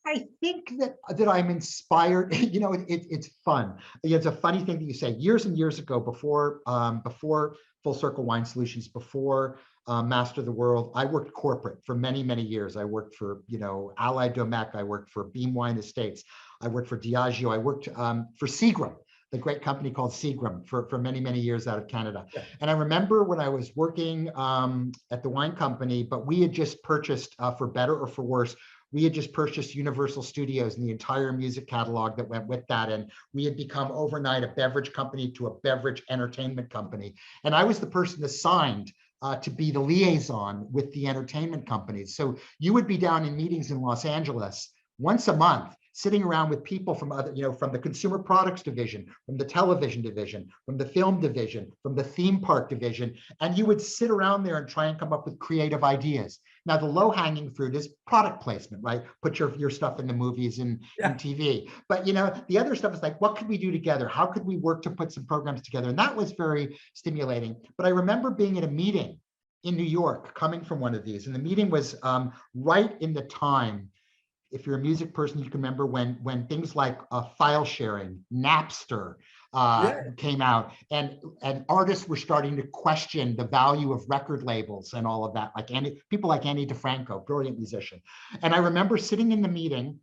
I think that I'm inspired. It's fun. It's a funny thing that you say. Years and years ago, before Full Circle Wine Solutions, before Master of the World, I worked corporate for many, many years. I worked for Allied Domecq. I worked for Beam Wine Estates. I worked for Diageo. I worked for Seagram, the great company called Seagram, for many, many years out of Canada. Yeah. And I remember when I was working at the wine company, but we had just purchased, for better or for worse, we had just purchased Universal Studios and the entire music catalog that went with that. And we had become overnight a beverage company to a beverage entertainment company. And I was the person assigned to be the liaison with the entertainment companies. So you would be down in meetings in Los Angeles once a month, sitting around with people from other, from the consumer products division, from the television division, from the film division, from the theme park division, and you would sit around there and try and come up with creative ideas. Now, the low-hanging fruit is product placement, right? Put your stuff in the movies and TV. But the other stuff is like, what could we do together? How could we work to put some programs together? And that was very stimulating. But I remember being at a meeting in New York, coming from one of these, and the meeting was right in the time. If you're a music person, you can remember when things like file sharing, Napster came out, and artists were starting to question the value of record labels and all of that. Like people like Annie DeFranco, brilliant musician. And I remember sitting in the meeting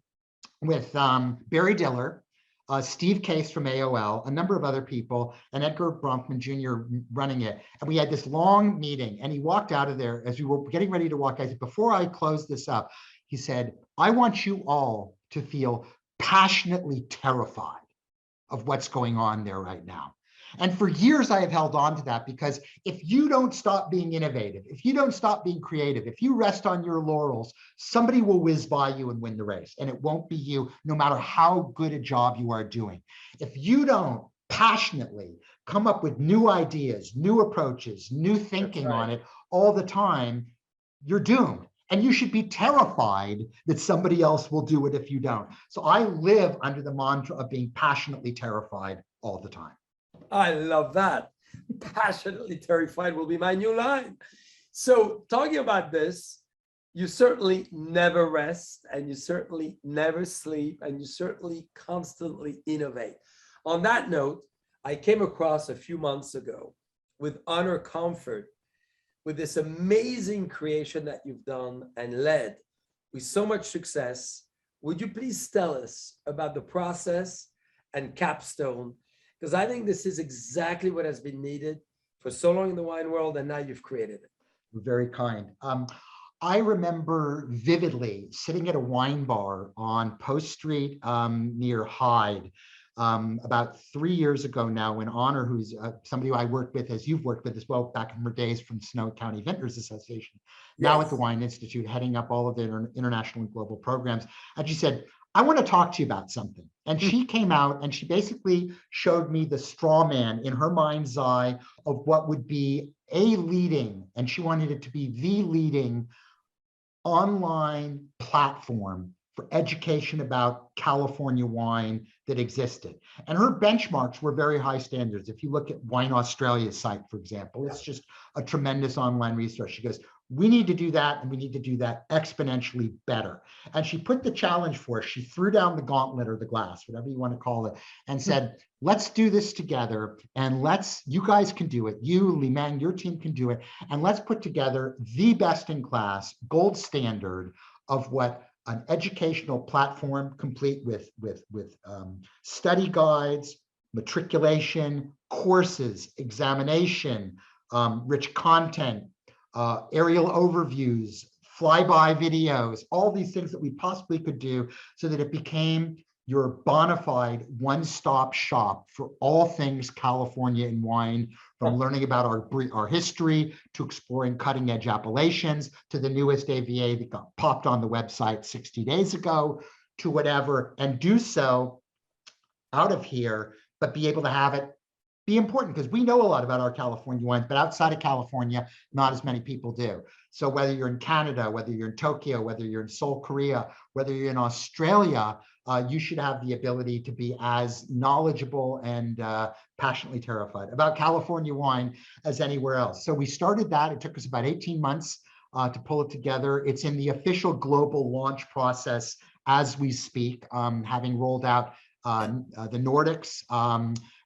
with Barry Diller, Steve Case from AOL, a number of other people, and Edgar Bronfman Jr. running it. And we had this long meeting, and he walked out of there as we were getting ready to walk. I said, before I close this up, he said, I want you all to feel passionately terrified of what's going on there right now. And for years, I have held on to that, because if you don't stop being innovative, if you don't stop being creative, if you rest on your laurels, somebody will whiz by you and win the race. And it won't be you, no matter how good a job you are doing. If you don't passionately come up with new ideas, new approaches, new thinking on it all the time, you're doomed. And you should be terrified that somebody else will do it if you don't. So I live under the mantra of being passionately terrified all the time. I love that. Passionately terrified will be my new line. So talking about this, you certainly never rest, and you certainly never sleep, and you certainly constantly innovate. On that note, I came across a few months ago with Honor Comfort, with this amazing creation that you've done and led with so much success. Would you please tell us about the process and Capstone? Because I think this is exactly what has been needed for so long in the wine world, and now you've created it. Very kind. I remember vividly sitting at a wine bar on Post Street near Hyde, about 3 years ago now, when Honor, who's somebody who I worked with, as you've worked with as well, back in her days from Sonoma County Vintners Association, now at the Wine Institute, heading up all of the international and global programs. And she said, I want to talk to you about something. And she came out and she basically showed me the straw man in her mind's eye of what would be a leading, and she wanted it to be the leading online platform for education about California wine that existed. And her benchmarks were very high standards. If you look at Wine Australia's site, for example, it's just a tremendous online resource. She goes, we need to do that, and we need to do that exponentially better. And she put the challenge for us. She threw down the gauntlet or the glass, whatever you want to call it, and said, let's do this together, and you guys can do it. You, Li-Meng, your team can do it. And let's put together the best in class, gold standard of what an educational platform complete with study guides, matriculation, courses, examination, rich content, aerial overviews, flyby videos, all these things that we possibly could do so that it became your bona fide one-stop shop for all things California and wine, from learning about our history to exploring cutting-edge appellations to the newest AVA that got popped on the website 60 days ago to whatever, and do so out of here, but be able to have it be important, because we know a lot about our California wines, but outside of California, not as many people do. So whether you're in Canada, whether you're in Tokyo, whether you're in Seoul, Korea, whether you're in Australia, you should have the ability to be as knowledgeable and passionately terrified about California wine as anywhere else. So we started that. It took us about 18 months to pull it together. It's in the official global launch process as we speak, having rolled out the Nordics.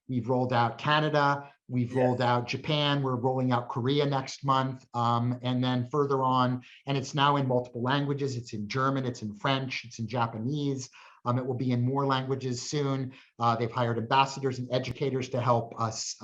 We've rolled out Canada, we've rolled out Japan, we're rolling out Korea next month, and then further on, and it's now in multiple languages. It's in German, it's in French, it's in Japanese. It will be in more languages soon. They've hired ambassadors and educators to help us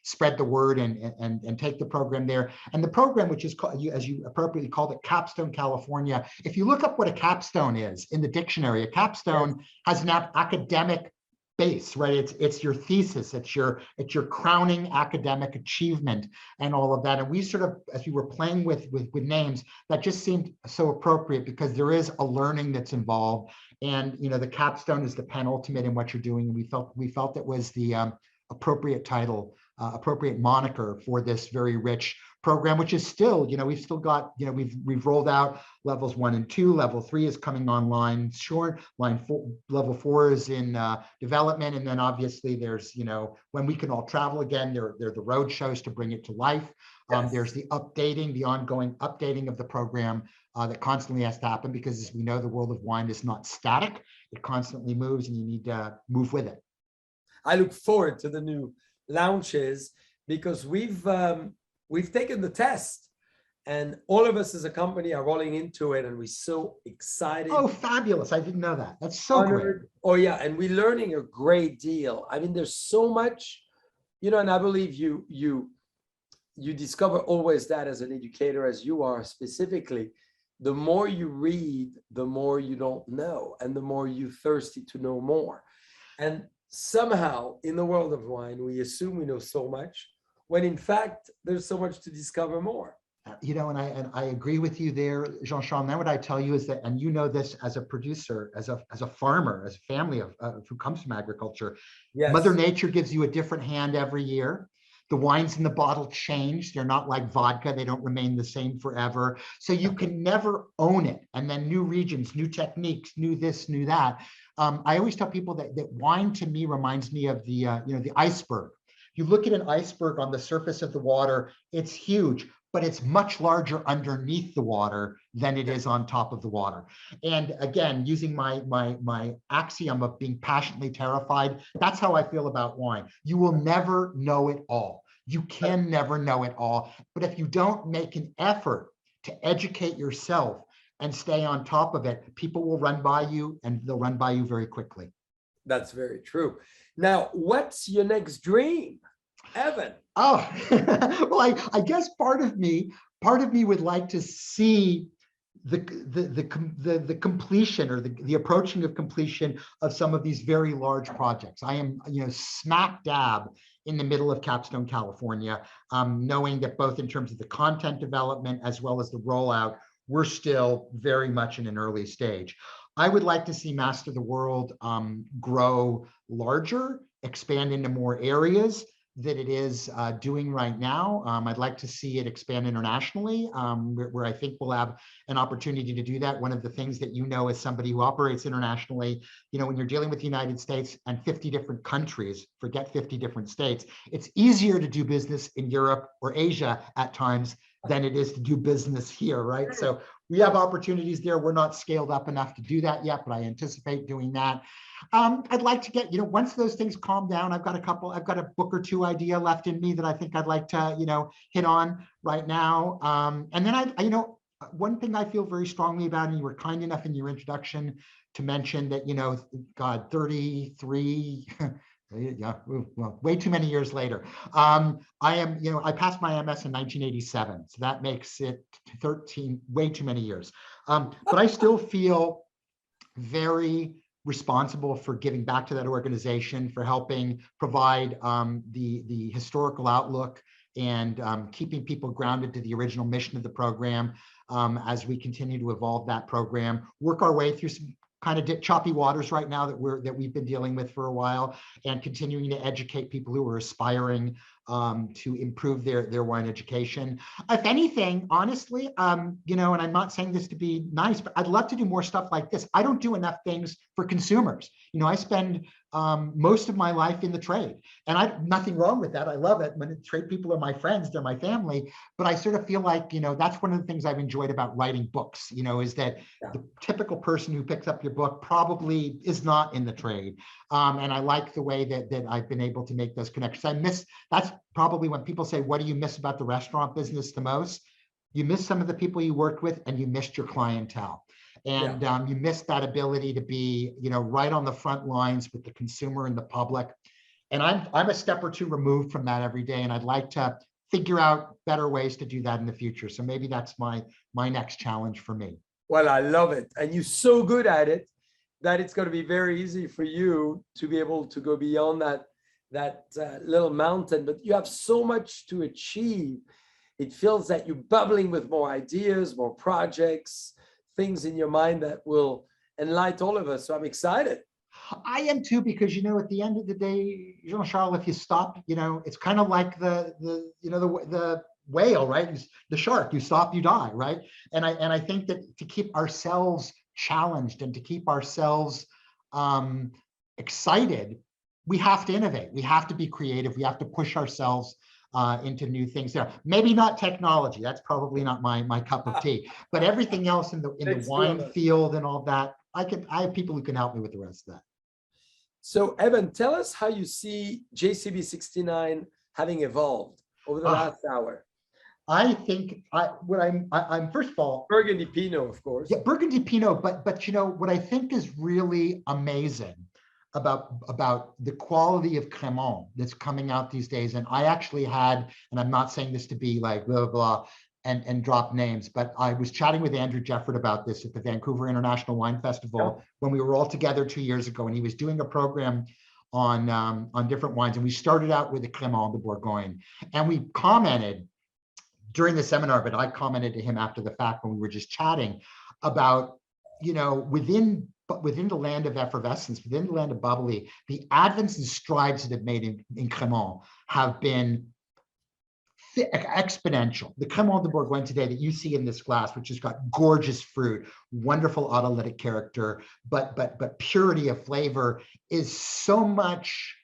spread the word and take the program there. And the program, which is called, as you appropriately called it, Capstone California. If you look up what a capstone is in the dictionary, a capstone has an academic base, right? It's your thesis, it's your crowning academic achievement and all of that. And we sort of, as we were playing with names, that just seemed so appropriate because there is a learning that's involved. And the capstone is the penultimate in what you're doing. And we felt it was the appropriate title, appropriate moniker for this very rich program, which is still, we've still got, we've rolled out levels 1 and 2. Level 3 is coming online short. Level 4 is in development, and then obviously there's, when we can all travel again, there are the road shows to bring it to life. There's the ongoing updating of the program that constantly has to happen, because as we know, the world of wine is not static; it constantly moves, and you need to move with it. I look forward to the new launches because we've taken the test, and all of us as a company are rolling into it, and we're so excited. Oh, fabulous. I didn't know that. That's so honored. Great. Oh yeah, and we're learning a great deal. I mean, there's so much, and I believe you discover always that as an educator, as you are specifically, the more you read, the more you don't know, and the more you're thirsty to know more. And somehow in the world of wine, we assume we know so much, when in fact, there's so much to discover more. And I agree with you there, Jean-Charles. Now what I tell you is that, and this as a producer, as a farmer, as a family of who comes from agriculture, Mother Nature gives you a different hand every year. The wines in the bottle change. They're not like vodka. They don't remain the same forever. So you can never own it. And then new regions, new techniques, new this, new that. I always tell people that wine to me reminds me of the iceberg. You look at an iceberg on the surface of the water, it's huge, but it's much larger underneath the water than it is on top of the water. And again, using my axiom of being passionately terrified, that's how I feel about wine. You will never know it all. You can never know it all. But if you don't make an effort to educate yourself and stay on top of it, people will run by you, and they'll run by you very quickly. That's very true. Now, what's your next dream, Evan? Oh, well, I guess part of me would like to see the completion, or the approaching of completion of some of these very large projects. I am, smack dab in the middle of Capstone, California, knowing that both in terms of the content development as well as the rollout, we're still very much in an early stage. I would like to see Master the World grow larger, expand into more areas that it is doing right now. I'd like to see it expand internationally, where I think we'll have an opportunity to do that. One of the things that as somebody who operates internationally, when you're dealing with the United States and 50 different countries, forget 50 different states, it's easier to do business in Europe or Asia at times than it is to do business here, right? So we have opportunities there. We're not scaled up enough to do that yet, but I anticipate doing that. I'd like to get, once those things calm down, I've got a book or two idea left in me that I think I'd like to, hit on right now. And then One thing I feel very strongly about, and you were kind enough in your introduction to mention that, God, 33, yeah, well, way too many years later. I am, I passed my MS in 1987, so that makes it 13, way too many years. But I still feel very responsible for giving back to that organization, for helping provide the historical outlook and keeping people grounded to the original mission of the program as we continue to evolve that program, work our way through some kind of choppy waters right now that we've been dealing with for a while, and continuing to educate people who are aspiring to improve their wine education. If anything, honestly, and I'm not saying this to be nice, but I'd love to do more stuff like this. I don't do enough things for consumers. I spend most of my life in the trade, and nothing wrong with that. I love it. When trade people are my friends, they're my family. But I sort of feel like, that's one of the things I've enjoyed about writing books, is that the typical person who picks up your book probably is not in the trade. And I like the way that I've been able to make those connections. That's probably when people say, what do you miss about the restaurant business the most? You miss some of the people you worked with, and you missed your clientele. And you miss that ability to be, right on the front lines with the consumer and the public. And I'm a step or two removed from that every day. And I'd like to figure out better ways to do that in the future. So maybe that's my next challenge for me. Well, I love it. And you're so good at it that it's going to be very easy for you to be able to go beyond that little mountain. But you have so much to achieve. It feels that you're bubbling with more ideas, more projects, things in your mind that will enlighten all of us. So I'm excited. I am too, because at the end of the day, Jean-Charles, if you stop, it's kind of like the whale, right? The shark. You stop, you die, right? And I think that to keep ourselves challenged and to keep ourselves excited, we have to innovate. We have to be creative. We have to push ourselves into new things there. Maybe not technology. That's probably not my cup of tea. But everything else in the wine field and all that, I have people who can help me with the rest of that. So Evan, tell us how you see JCB 69 having evolved over the last hour. I think I'm first of all, Burgundy Pinot, of course. Yeah, Burgundy Pinot, but what I think is really amazing about the quality of Cremant that's coming out these days. And I actually had, and I'm not saying this to be like blah, blah, blah, and drop names, but I was chatting with Andrew Jefford about this at the Vancouver International Wine Festival when we were all together 2 years ago, and he was doing a program on different wines. And we started out with the Cremant de Bourgogne, and we commented during the seminar, but I commented to him after the fact when we were just chatting about, within the land of effervescence, within the land of bubbly, the advents and strides that have made in Cremant have been exponential. The Cremant de Bourgogne today that you see in this glass, which has got gorgeous fruit, wonderful autolytic character, but purity of flavor, is so much,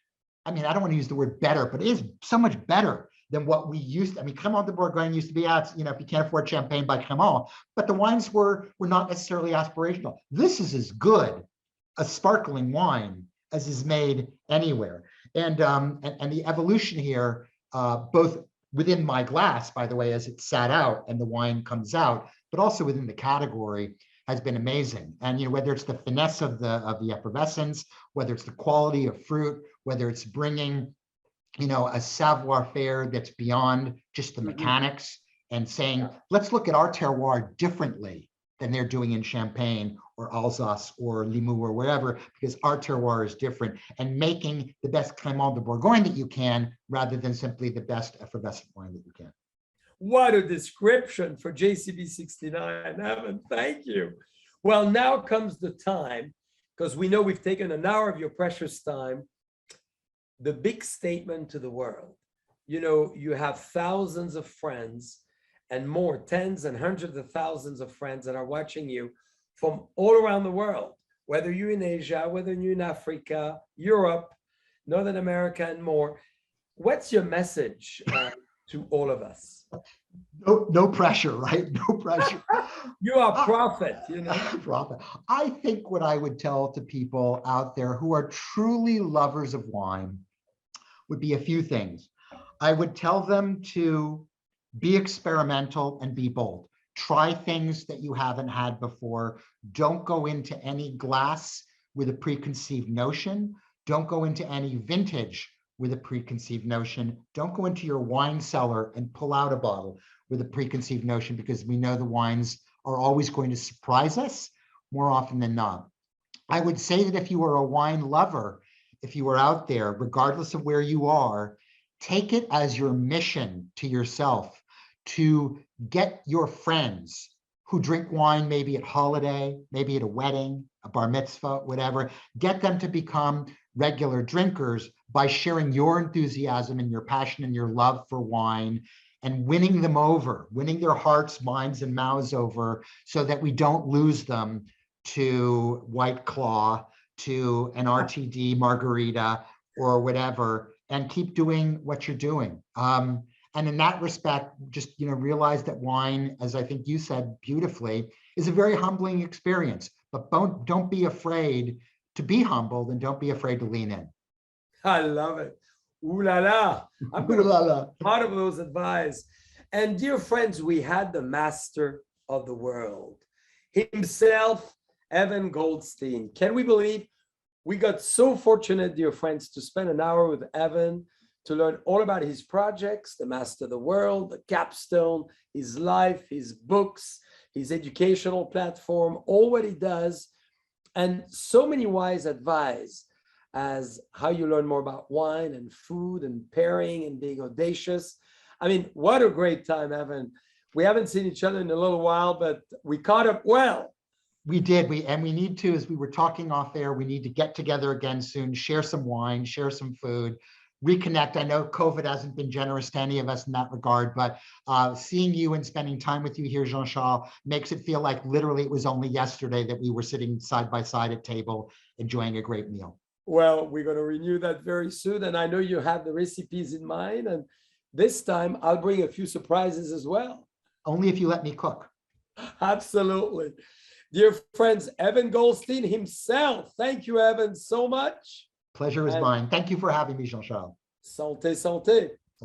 I don't want to use the word better, but it is so much better than what we used to. Cremant de Bourgogne used to be at, if you can't afford champagne, by Cremant, but the wines were not necessarily aspirational. This is as good a sparkling wine as is made anywhere. And the evolution here, both within my glass, by the way, as it sat out and the wine comes out, but also within the category, has been amazing. And whether it's the finesse of the effervescence, whether it's the quality of fruit, whether it's bringing a savoir-faire that's beyond just the mechanics, and saying, let's look at our terroir differently than they're doing in Champagne or Alsace or Limoux or wherever, because our terroir is different, and making the best Cremant de Bourgogne that you can, rather than simply the best effervescent wine that you can. What a description for JCB 69, Evan. Thank you. Well, now comes the time, because we know we've taken an hour of your precious time, the big statement to the world. You have thousands of friends and more, tens and hundreds of thousands of friends that are watching you from all around the world, whether you're in Asia, whether you're in Africa, Europe, Northern America, and more. What's your message to all of us? No pressure, right? No pressure. You are a prophet, Prophet. I think what I would tell to people out there who are truly lovers of wine would be a few things. I would tell them to be experimental and be bold. Try things that you haven't had before. Don't go into any glass with a preconceived notion. Don't go into any vintage with a preconceived notion. Don't go into your wine cellar and pull out a bottle with a preconceived notion, because we know the wines are always going to surprise us more often than not. I would say that if you are a wine lover, if you are out there, regardless of where you are, take it as your mission to yourself to get your friends who drink wine, maybe at holiday, maybe at a wedding, a bar mitzvah, whatever, get them to become regular drinkers by sharing your enthusiasm and your passion and your love for wine, and winning them over, winning their hearts, minds, and mouths over, so that we don't lose them to White Claw, to an RTD margarita or whatever, and keep doing what you're doing. And in that respect, just realize that wine, as I think you said beautifully, is a very humbling experience. But don't be afraid to be humbled, and don't be afraid to lean in. I love it. Ooh la la. I'm going to be part of those advice. And dear friends, we had the master of the world himself, Evan Goldstein. Can we believe we got so fortunate, dear friends, to spend an hour with Evan to learn all about his projects, the Master of the World, the Capstone, his life, his books, his educational platform, all what he does, and so many wise advice as how you learn more about wine and food and pairing and being audacious. I mean, what a great time, Evan. We haven't seen each other in a little while, but we caught up well. We did. We need to, as we were talking off air, we need to get together again soon, share some wine, share some food, reconnect. I know COVID hasn't been generous to any of us in that regard, but seeing you and spending time with you here, Jean-Charles, makes it feel like literally it was only yesterday that we were sitting side by side at table enjoying a great meal. Well, we're going to renew that very soon. And I know you have the recipes in mind. And this time I'll bring a few surprises as well. Only if you let me cook. Absolutely. Dear friends, Evan Goldstein himself. Thank you, Evan, so much. Pleasure is mine. Thank you for having me, Jean-Charles. Santé, santé.